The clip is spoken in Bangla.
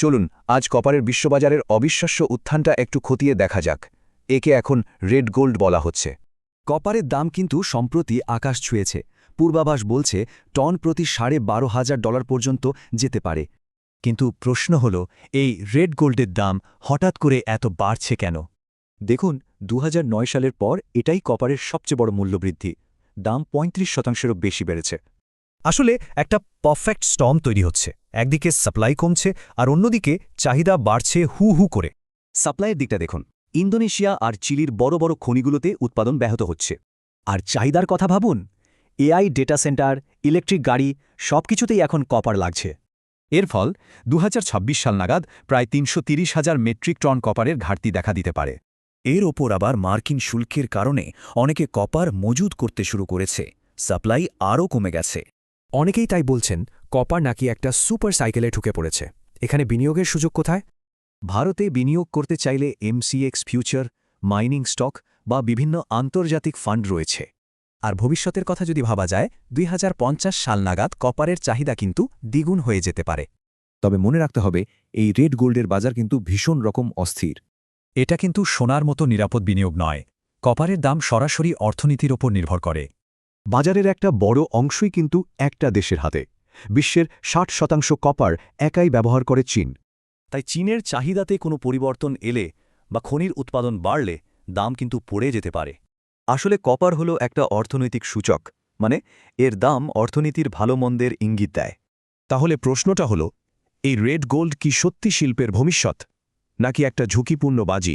চলুন আজ কপারের বিশ্ববাজারের অবিশ্বাস্য উত্থানটা একটু খতিয়ে দেখা যাক। একে এখন রেড গোল্ড বলা হচ্ছে। কপারের দাম কিন্তু সম্প্রতি আকাশ ছুঁয়েছে। পূর্বাভাস বলছে টন প্রতি $12,500 পর্যন্ত যেতে পারে। কিন্তু প্রশ্ন হল, এই রেড গোল্ডের দাম হঠাৎ করে এত বাড়ছে কেন? দেখুন, 2009 সালের পর এটাই কপারের সবচেয়ে বড় মূল্যবৃদ্ধি। দাম 35%-এরও বেশি বেড়েছে। আসলে একটা পারফেক্ট স্টর্ম তৈরি হচ্ছে। একদিকে সাপ্লাই কমছে আর অন্যদিকে চাহিদা বাড়ছে হু হু করে। সাপ্লাইয়ের দিকটা দেখুন, ইন্দোনেশিয়া আর চিলির বড় বড় খনিগুলোতে উৎপাদন ব্যাহত হচ্ছে। আর চাহিদার কথা ভাবুন, এআই ডেটা সেন্টার, ইলেকট্রিক গাড়ি সবকিছুতেই এখন কপার লাগছে। এর ফল 2026 সাল নাগাদ প্রায় 330,000 মেট্রিক টন কপারের ঘাটতি দেখা দিতে পারে। এর ওপর আবার মার্কিন শুল্কের কারণে অনেকে কপার মজুদ করতে শুরু করেছে। সাপ্লাই আরও কমে গেছে। অনেকেই তাই বলছেন কপার নাকি একটা সুপার সাইকেলে ঢুকে পড়েছে। এখানে বিনিয়োগের সুযোগ কোথায়? ভারতে বিনিয়োগ করতে চাইলে এমসিএক্স ফিউচার, মাইনিং স্টক বা বিভিন্ন আন্তর্জাতিক ফান্ড রয়েছে। আর ভবিষ্যতের কথা যদি ভাবা যায়, 2050 সাল নাগাদ কপারের চাহিদা কিন্তু দ্বিগুণ হয়ে যেতে পারে। তবে মনে রাখতে হবে, এই রেড গোল্ডের বাজার কিন্তু ভীষণ রকম অস্থির। এটা কিন্তু সোনার মতো নিরাপদ বিনিয়োগ নয়। কপারের দাম সরাসরি অর্থনীতির ওপর নির্ভর করে। বাজারের একটা বড় অংশই কিন্তু একটা দেশের হাতে। বিশ্বের 60% কপার একাই ব্যবহার করে চীন। তাই চীনের চাহিদাতে কোনো পরিবর্তন এলে বা খনির উৎপাদন বাড়লে দাম কিন্তু পড়ে যেতে পারে। আসলে কপার হলো একটা অর্থনৈতিক সূচক, মানে এর দাম অর্থনীতির ভালো মন্দের ইঙ্গিত দেয়। তাহলে প্রশ্নটা হলো, এই রেড গোল্ড কি সত্যি শিল্পের ভবিষ্যৎ, নাকি একটা ঝুঁকিপূর্ণ বাজি?